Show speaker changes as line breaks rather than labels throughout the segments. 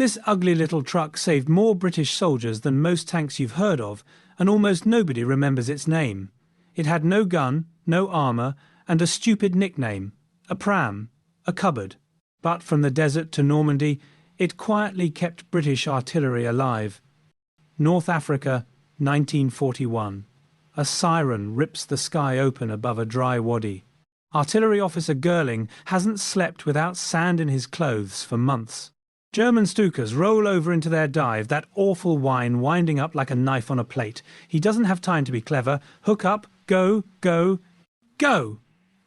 This ugly little truck saved more British soldiers than most tanks you've heard of, and almost nobody remembers its name. It had no gun, no armour, and a stupid nickname, a pram, a cupboard. But from the desert to Normandy, it quietly kept British artillery alive. North Africa, 1941. A siren rips the sky open above a dry wadi. Artillery officer Girling hasn't slept without sand in his clothes for months. German Stukas roll over into their dive, that awful whine winding up like a knife on a plate. He doesn't have time to be clever. Hook up, go, go, go!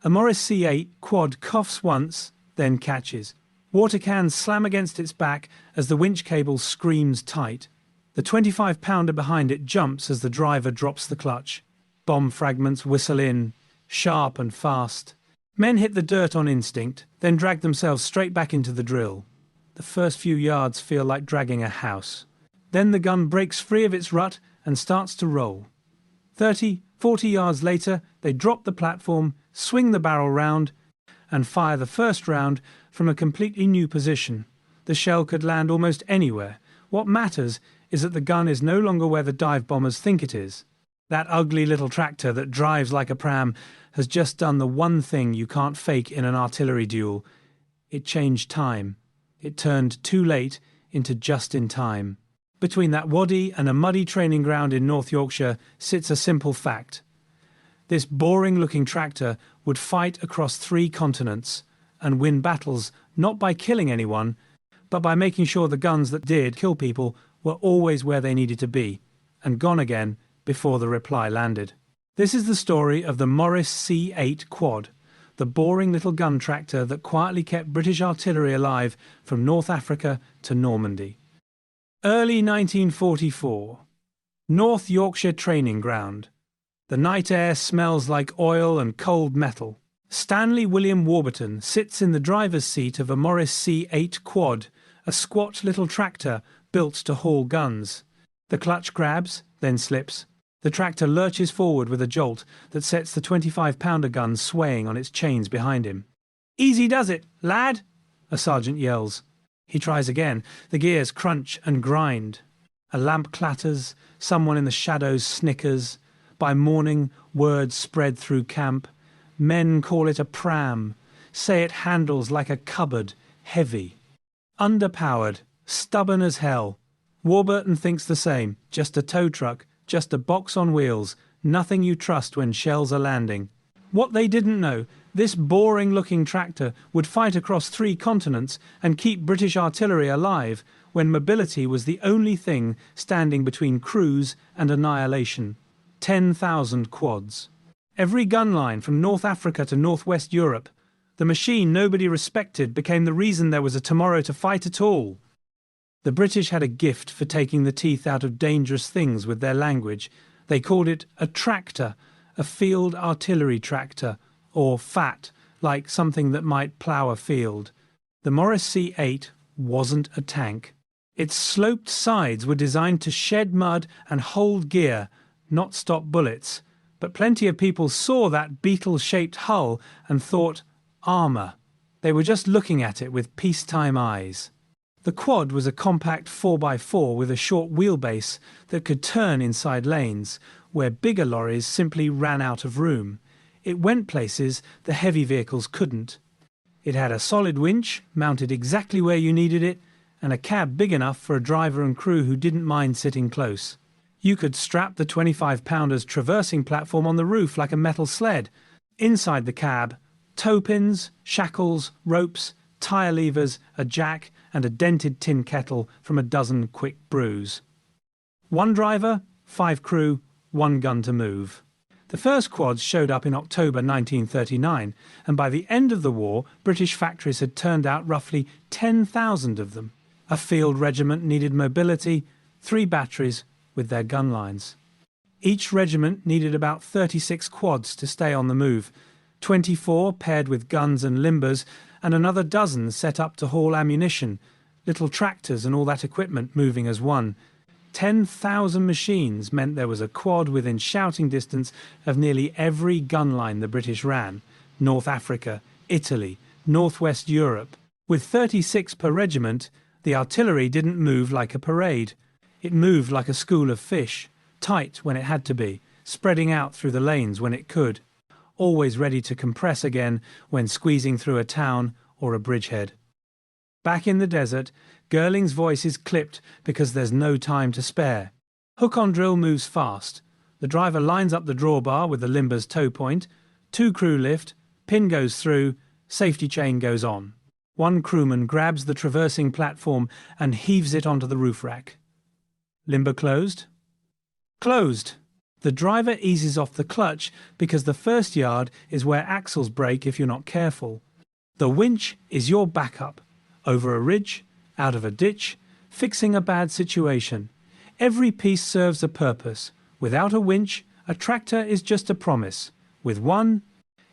A Morris C8 quad coughs once, then catches. Water cans slam against its back as the winch cable screams tight. The 25-pounder behind it jumps as the driver drops the clutch. Bomb fragments whistle in, sharp and fast. Men hit the dirt on instinct, then drag themselves straight back into the drill. The first few yards feel like dragging a house. Then the gun breaks free of its rut and starts to roll. 30, 40 yards later, they drop the platform, swing the barrel round, and fire the first round from a completely new position. The shell could land almost anywhere. What matters is that the gun is no longer where the dive bombers think it is. That ugly little tractor that drives like a pram has just done the one thing you can't fake in an artillery duel. It changed time. It turned too late into just in time. Between that wadi and a muddy training ground in North Yorkshire sits a simple fact. This boring-looking tractor would fight across 3 continents and win battles not by killing anyone, but by making sure the guns that did kill people were always where they needed to be, and gone again before the reply landed. This is the story of the Morris C8 Quad, the boring little gun tractor that quietly kept British artillery alive from North Africa to Normandy. Early 1944. North Yorkshire Training Ground. The night air smells like oil and cold metal. Stanley William Warburton sits in the driver's seat of a Morris C8 Quad, a squat little tractor built to haul guns. The clutch grabs, then slips. The tractor lurches forward with a jolt that sets the 25-pounder gun swaying on its chains behind him. "Easy does it, lad!" a sergeant yells. He tries again. The gears crunch and grind. A lamp clatters, someone in the shadows snickers. By morning, word spread through camp. Men call it a pram, say it handles like a cupboard, heavy. Underpowered, stubborn as hell. Warburton thinks the same, just a tow truck, just a box on wheels, nothing you trust when shells are landing. What they didn't know, this boring-looking tractor would fight across 3 continents and keep British artillery alive when mobility was the only thing standing between cruise and annihilation. 10,000 quads. Every gun line from North Africa to Northwest Europe. The machine nobody respected became the reason there was a tomorrow to fight at all. The British had a gift for taking the teeth out of dangerous things with their language. They called it a tractor, a field artillery tractor, or FAT, like something that might plough a field. The Morris C8 wasn't a tank. Its sloped sides were designed to shed mud and hold gear, not stop bullets. But plenty of people saw that beetle-shaped hull and thought, armour. They were just looking at it with peacetime eyes. The quad was a compact 4x4 with a short wheelbase that could turn inside lanes, where bigger lorries simply ran out of room. It went places the heavy vehicles couldn't. It had a solid winch, mounted exactly where you needed it, and a cab big enough for a driver and crew who didn't mind sitting close. You could strap the 25-pounder's traversing platform on the roof like a metal sled. Inside the cab, toe pins, shackles, ropes, tyre levers, a jack, and a dented tin kettle from a dozen quick brews. 1 driver, 5 crew, 1 gun to move. The first quads showed up in October 1939, and by the end of the war, British factories had turned out roughly 10,000 of them. A field regiment needed mobility, 3 batteries with their gun lines. Each regiment needed about 36 quads to stay on the move, 24 paired with guns and limbers, and another dozen set up to haul ammunition, little tractors and all that equipment moving as one. 10,000 machines meant there was a quad within shouting distance of nearly every gun line the British ran. North Africa, Italy, Northwest Europe. With 36 per regiment, The artillery didn't move like a parade. It moved like a school of fish, tight when it had to be, spreading out through the lanes when it could, always ready to compress again when squeezing through a town or a bridgehead. Back in the desert, Girling's voice is clipped because there's no time to spare. Hook-on drill moves fast. The driver lines up the drawbar with the limber's tow point, 2 crew lift, pin goes through, safety chain goes on. 1 crewman grabs the traversing platform and heaves it onto the roof rack. Limber closed? Closed! The driver eases off the clutch because the first yard is where axles break if you're not careful. The winch is your backup. Over a ridge, out of a ditch, fixing a bad situation. Every piece serves a purpose. Without a winch, a tractor is just a promise. With one,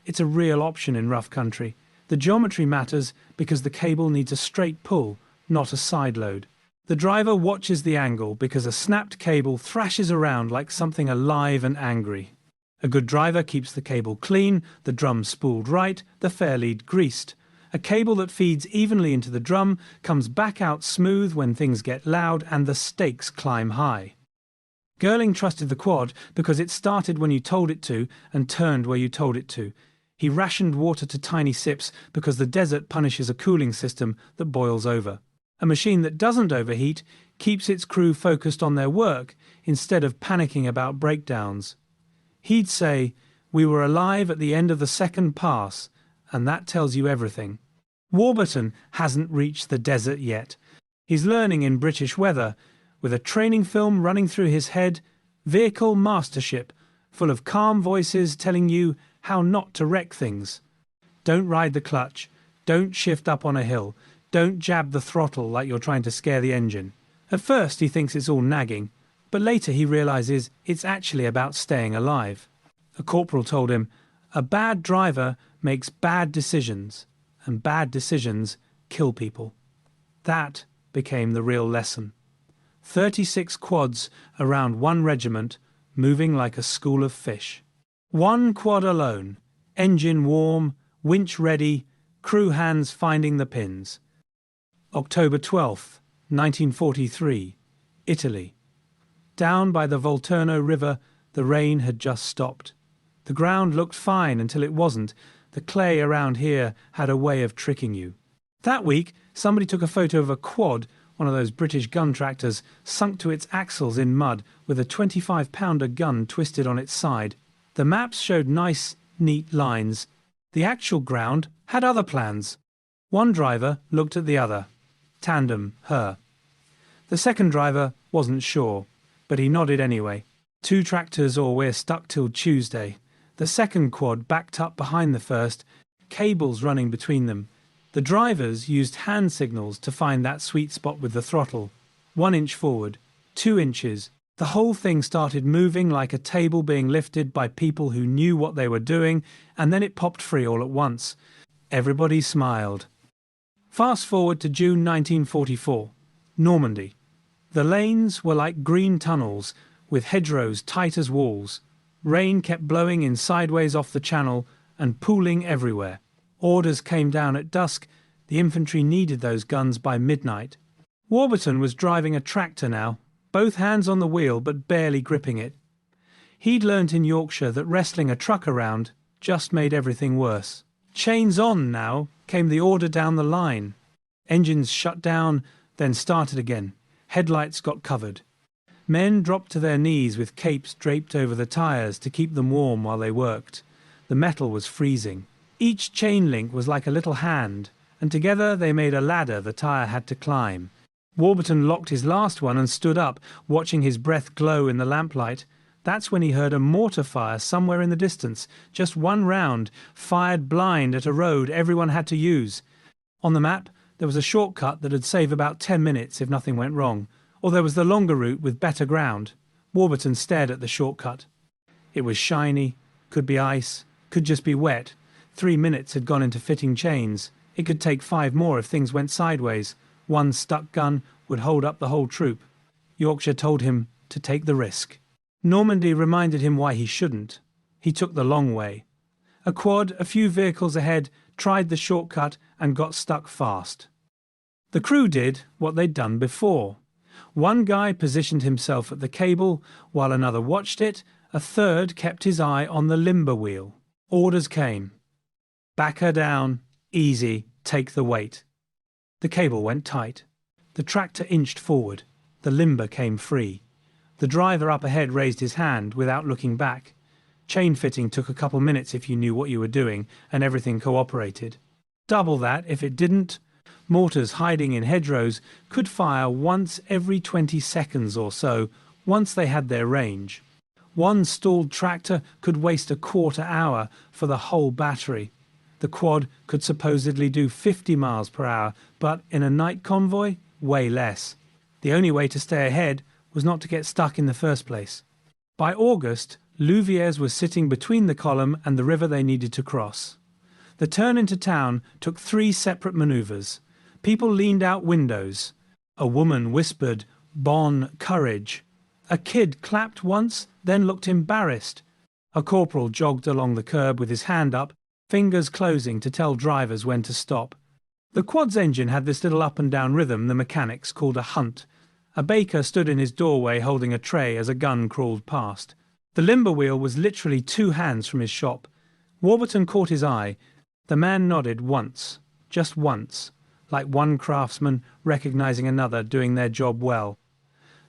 it's a real option in rough country. The geometry matters because the cable needs a straight pull, not a side load. The driver watches the angle because a snapped cable thrashes around like something alive and angry. A good driver keeps the cable clean, the drum spooled right, the fair lead greased. A cable that feeds evenly into the drum comes back out smooth when things get loud and the stakes climb high. Girling trusted the quad because it started when you told it to and turned where you told it to. He rationed water to tiny sips because the desert punishes a cooling system that boils over. A machine that doesn't overheat keeps its crew focused on their work instead of panicking about breakdowns. He'd say, "We were alive at the end of the second pass," and that tells you everything. Warburton hasn't reached the desert yet. He's learning in British weather, with a training film running through his head, vehicle mastership, full of calm voices telling you how not to wreck things. Don't ride the clutch, don't shift up on a hill, don't jab the throttle like you're trying to scare the engine. At first he thinks it's all nagging, but later he realizes it's actually about staying alive. A corporal told him, "A bad driver makes bad decisions, and bad decisions kill people." That became the real lesson. 36 quads around 1 regiment, moving like a school of fish. 1 quad alone, engine warm, winch ready, crew hands finding the pins. October 12th, 1943, Italy. Down by the Volturno River, the rain had just stopped. The ground looked fine until it wasn't. The clay around here had a way of tricking you. That week, somebody took a photo of a quad, one of those British gun tractors, sunk to its axles in mud with a 25-pounder gun twisted on its side. The maps showed nice, neat lines. The actual ground had other plans. One driver looked at the other. Tandem, her. The second driver wasn't sure, but he nodded anyway. 2 tractors or we're stuck till Tuesday. The second quad backed up behind the first, cables running between them. The drivers used hand signals to find that sweet spot with the throttle. 1 inch forward, 2 inches. The whole thing started moving like a table being lifted by people who knew what they were doing, and then it popped free all at once. Everybody smiled. Fast forward to June 1944, Normandy. The lanes were like green tunnels, with hedgerows tight as walls. Rain kept blowing in sideways off the channel and pooling everywhere. Orders came down at dusk. The infantry needed those guns by midnight. Warburton was driving a tractor now, both hands on the wheel but barely gripping it. He'd learnt in Yorkshire that wrestling a truck around just made everything worse. Chains on now came the order down the line. Engines shut down, then started again. Headlights got covered. Men dropped to their knees with capes draped over the tyres to keep them warm while they worked. The metal was freezing. Each chain link was like a little hand, and together they made a ladder the tyre had to climb. Warburton locked his last one and stood up, watching his breath glow in the lamplight. That's when he heard a mortar fire somewhere in the distance, just 1 round, fired blind at a road everyone had to use. On the map, there was a shortcut that'd save about 10 minutes if nothing went wrong, or there was the longer route with better ground. Warburton stared at the shortcut. It was shiny, could be ice, could just be wet. 3 minutes had gone into fitting chains. It could take 5 more if things went sideways. 1 stuck gun would hold up the whole troop. Yorkshire told him to take the risk. Normandy reminded him why he shouldn't. He took the long way. A quad, a few vehicles ahead, tried the shortcut and got stuck fast. The crew did what they'd done before. One guy positioned himself at the cable, while another watched it. A third kept his eye on the limber wheel. Orders came. Back her down, easy, take the weight. The cable went tight. The tractor inched forward. The limber came free. The driver up ahead raised his hand without looking back. Chain fitting took a couple minutes if you knew what you were doing and everything cooperated. Double that if it didn't. Mortars hiding in hedgerows could fire once every 20 seconds or so, once they had their range. One stalled tractor could waste a quarter hour for the whole battery. The quad could supposedly do 50 miles per hour, but in a night convoy, way less. The only way to stay ahead was not to get stuck in the first place. By August, Louviers was sitting between the column and the river they needed to cross. The turn into town took 3 separate manoeuvres. People leaned out windows. A woman whispered, "Bon courage." A kid clapped once, then looked embarrassed. A corporal jogged along the curb with his hand up, fingers closing to tell drivers when to stop. The quad's engine had this little up and down rhythm the mechanics called a hunt. A baker stood in his doorway holding a tray as a gun crawled past. The limber wheel was literally 2 hands from his shop. Warburton caught his eye. The man nodded once, just once, like one craftsman recognizing another doing their job well.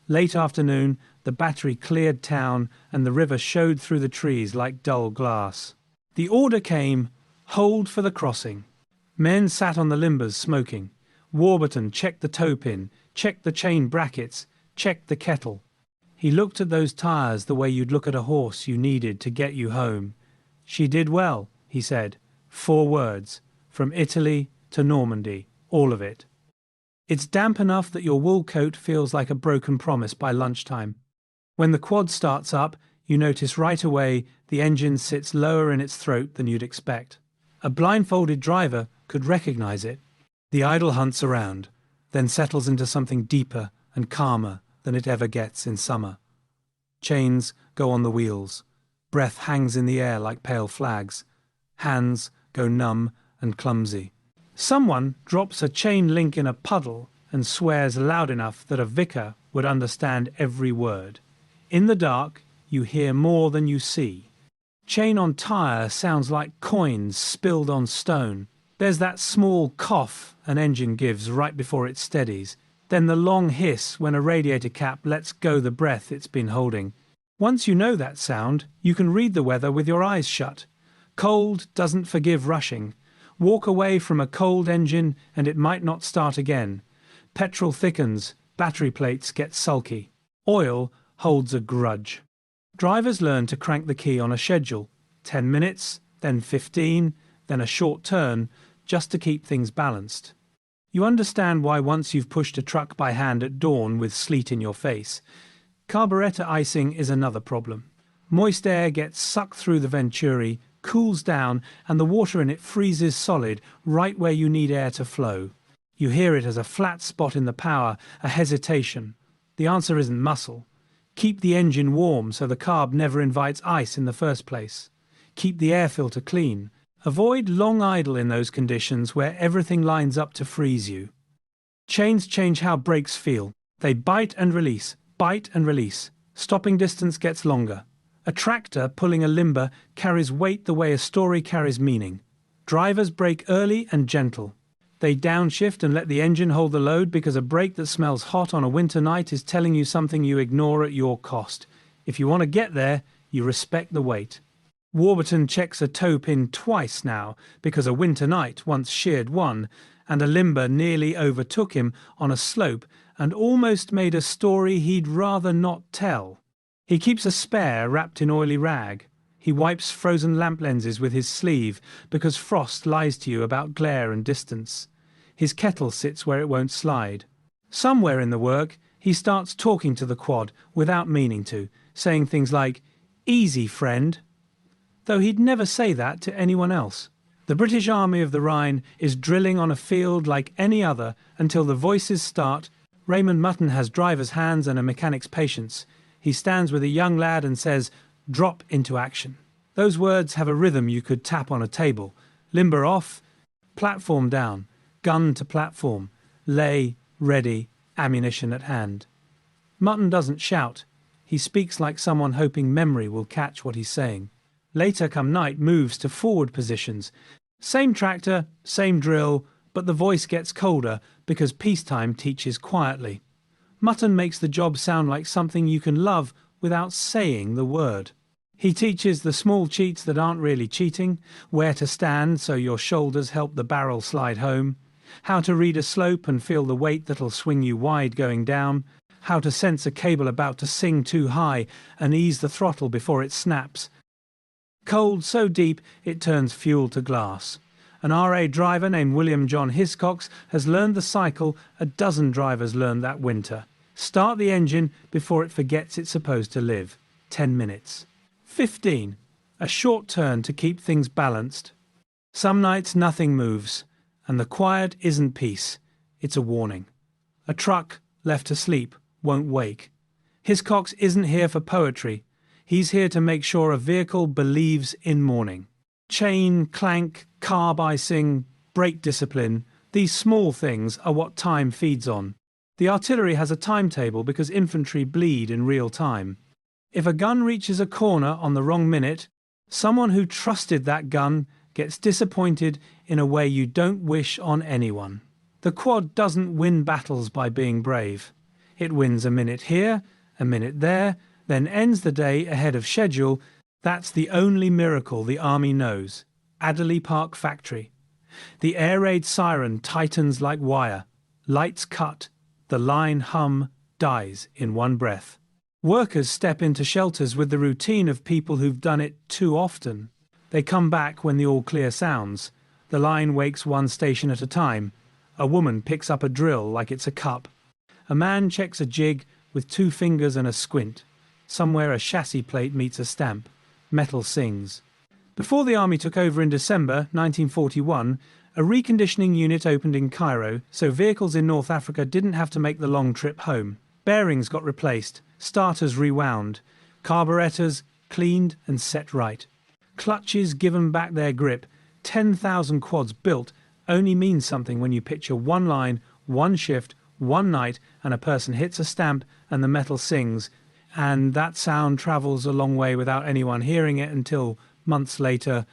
Late afternoon, the battery cleared town and the river showed through the trees like dull glass. The order came, hold for the crossing. Men sat on the limbers smoking. Warburton checked the toe pin, checked the chain brackets, checked the kettle. He looked at those tires the way you'd look at a horse you needed to get you home. She did well, he said. 4 words. From Italy to Normandy. All of it. It's damp enough that your wool coat feels like a broken promise by lunchtime. When the quad starts up, you notice right away the engine sits lower in its throat than you'd expect. A blindfolded driver could recognize it. The idle hunts around, then settles into something deeper and calmer than it ever gets in summer. Chains go on the wheels. Breath hangs in the air like pale flags. Hands go numb and clumsy. Someone drops a chain link in a puddle and swears loud enough that a vicar would understand every word. In the dark, you hear more than you see. Chain on tire sounds like coins spilled on stone. There's that small cough an engine gives right before it steadies. Then the long hiss when a radiator cap lets go the breath it's been holding. Once you know that sound, you can read the weather with your eyes shut. Cold doesn't forgive rushing. Walk away from a cold engine and it might not start again. Petrol thickens, battery plates get sulky. Oil holds a grudge. Drivers learn to crank the key on a schedule. 10 minutes, then 15, then a short turn, just to keep things balanced. You understand why once you've pushed a truck by hand at dawn with sleet in your face. Carburetor icing is another problem. Moist air gets sucked through the venturi, cools down, and the water in it freezes solid right where you need air to flow. You hear it as a flat spot in the power, a hesitation. The answer isn't muscle. Keep the engine warm so the carb never invites ice in the first place. Keep the air filter clean. Avoid long idle in those conditions where everything lines up to freeze you. Chains change how brakes feel. They bite and release, bite and release. Stopping distance gets longer. A tractor pulling a limber carries weight the way a story carries meaning. Drivers brake early and gentle. They downshift and let the engine hold the load because a brake that smells hot on a winter night is telling you something you ignore at your cost. If you want to get there, you respect the weight. Warburton checks a toe pin twice now because a winter night once sheared one and a limber nearly overtook him on a slope and almost made a story he'd rather not tell. He keeps a spare wrapped in oily rag. He wipes frozen lamp lenses with his sleeve because frost lies to you about glare and distance. His kettle sits where it won't slide. Somewhere in the work, he starts talking to the quad without meaning to, saying things like, "Easy, friend," though he'd never say that to anyone else. The British Army of the Rhine is drilling on a field like any other until the voices start. Raymond Mutton has driver's hands and a mechanic's patience. He stands with a young lad and says, "Drop into action." Those words have a rhythm you could tap on a table. Limber off, platform down, gun to platform. lay, ready, ammunition at hand. Mutton doesn't shout. He speaks like someone hoping memory will catch what he's saying. Later come night moves to forward positions. Same tractor, same drill, but the voice gets colder because peacetime teaches quietly. Mutton makes the job sound like something you can love without saying the word. He teaches the small cheats that aren't really cheating, where to stand so your shoulders help the barrel slide home, how to read a slope and feel the weight that'll swing you wide going down, how to sense a cable about to sing too high and ease the throttle before it snaps. Cold so deep it turns fuel to glass. An RA driver named William John Hiscox has learned the cycle a dozen drivers learned that winter. Start the engine before it forgets it's supposed to live. 10 minutes. 15. A short turn to keep things balanced. Some nights nothing moves, and the quiet isn't peace, it's a warning. A truck, left asleep, won't wake. Hiscox isn't here for poetry. He's here to make sure a vehicle believes in morning. Chain, clank, carb icing, brake discipline, these small things are what time feeds on. The artillery has a timetable because infantry bleed in real time. If a gun reaches a corner on the wrong minute, someone who trusted that gun gets disappointed in a way you don't wish on anyone. The quad doesn't win battles by being brave. It wins a minute here, a minute there, then ends the day ahead of schedule. That's the only miracle the army knows. Adderley Park Factory. The air raid siren tightens like wire. Lights cut. The line hum dies in one breath. Workers step into shelters with the routine of people who've done it too often. They come back when the all-clear sounds. The line wakes one station at a time. A woman picks up a drill like it's a cup. A man checks a jig with 2 fingers and a squint. Somewhere a chassis plate meets a stamp. Metal sings. Before the army took over in December 1941, a reconditioning unit opened in Cairo, so vehicles in North Africa didn't have to make the long trip home. Bearings got replaced, starters rewound, carburetors cleaned and set right. Clutches given back their grip. 10,000 quads built only means something when you picture one line, one shift, one night, and a person hits a stamp and the metal sings, and that sound travels a long way without anyone hearing it until months later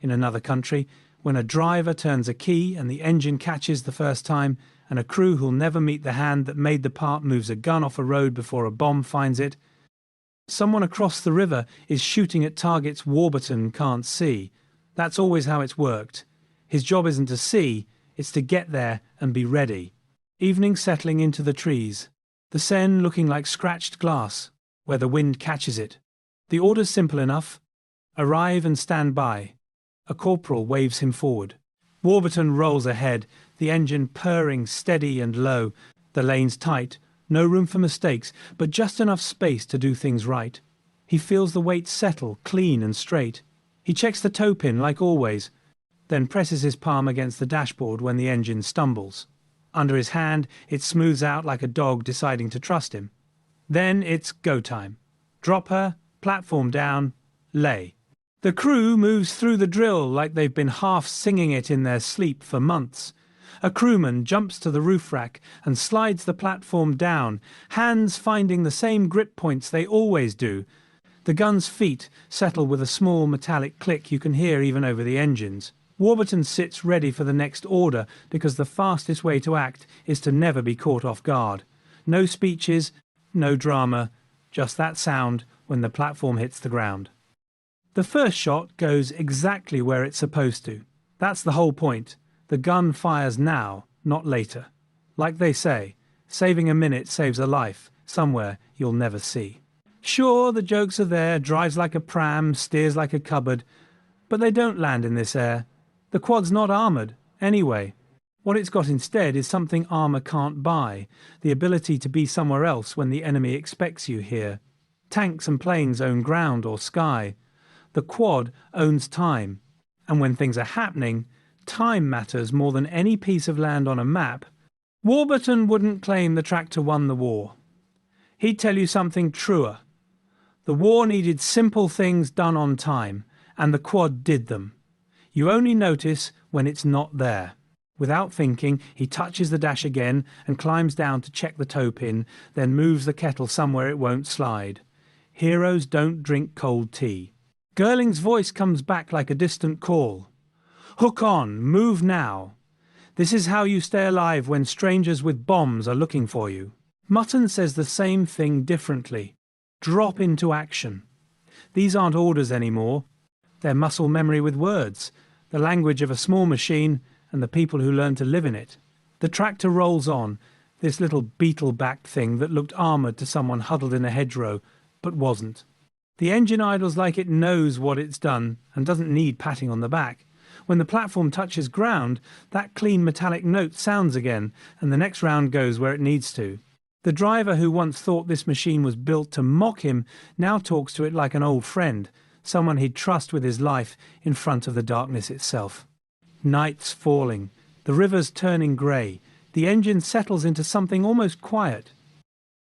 in another country, when a driver turns a key and the engine catches the first time, and a crew who'll never meet the hand that made the part moves a gun off a road before a bomb finds it. Someone across the river is shooting at targets Warburton can't see. That's always how it's worked. His job isn't to see, it's to get there and be ready. Evening settling into the trees. The Seine looking like scratched glass, where the wind catches it. The order's simple enough. Arrive and stand by. A corporal waves him forward. Warburton rolls ahead, the engine purring steady and low. The lane's tight, no room for mistakes, but just enough space to do things right. He feels the weight settle, clean and straight. He checks the toe pin like always, then presses his palm against the dashboard when the engine stumbles. Under his hand, it smooths out like a dog deciding to trust him. Then it's go time. Drop her, platform down, lay. The crew moves through the drill like they've been half singing it in their sleep for months. A crewman jumps to the roof rack and slides the platform down, hands finding the same grip points they always do. The gun's feet settle with a small metallic click you can hear even over the engines. Warburton sits ready for the next order because the fastest way to act is to never be caught off guard. No speeches, no drama, just that sound when the platform hits the ground. The first shot goes exactly where it's supposed to. That's the whole point. The gun fires now, not later. Like they say, saving a minute saves a life, somewhere you'll never see. Sure, the jokes are there, drives like a pram, steers like a cupboard, but they don't land in this air. The quad's not armoured, anyway. What it's got instead is something armour can't buy, the ability to be somewhere else when the enemy expects you here. Tanks and planes own ground or sky. The quad owns time, and when things are happening, time matters more than any piece of land on a map. Warburton wouldn't claim the tractor won the war. He'd tell you something truer. The war needed simple things done on time, and the quad did them. You only notice when it's not there. Without thinking, he touches the dash again and climbs down to check the toe pin, then moves the kettle somewhere it won't slide. Heroes don't drink cold tea. Girling's voice comes back like a distant call. Hook on, move now. This is how you stay alive when strangers with bombs are looking for you. Mutton says the same thing differently. Drop into action. These aren't orders anymore. They're muscle memory with words, the language of a small machine and the people who learn to live in it. The tractor rolls on, this little beetle-backed thing that looked armoured to someone huddled in a hedgerow, but wasn't. The engine idles like it knows what it's done and doesn't need patting on the back. When the platform touches ground, that clean metallic note sounds again, and the next round goes where it needs to. The driver who once thought this machine was built to mock him now talks to it like an old friend, someone he'd trust with his life in front of the darkness itself. Night's falling, the river's turning grey, the engine settles into something almost quiet.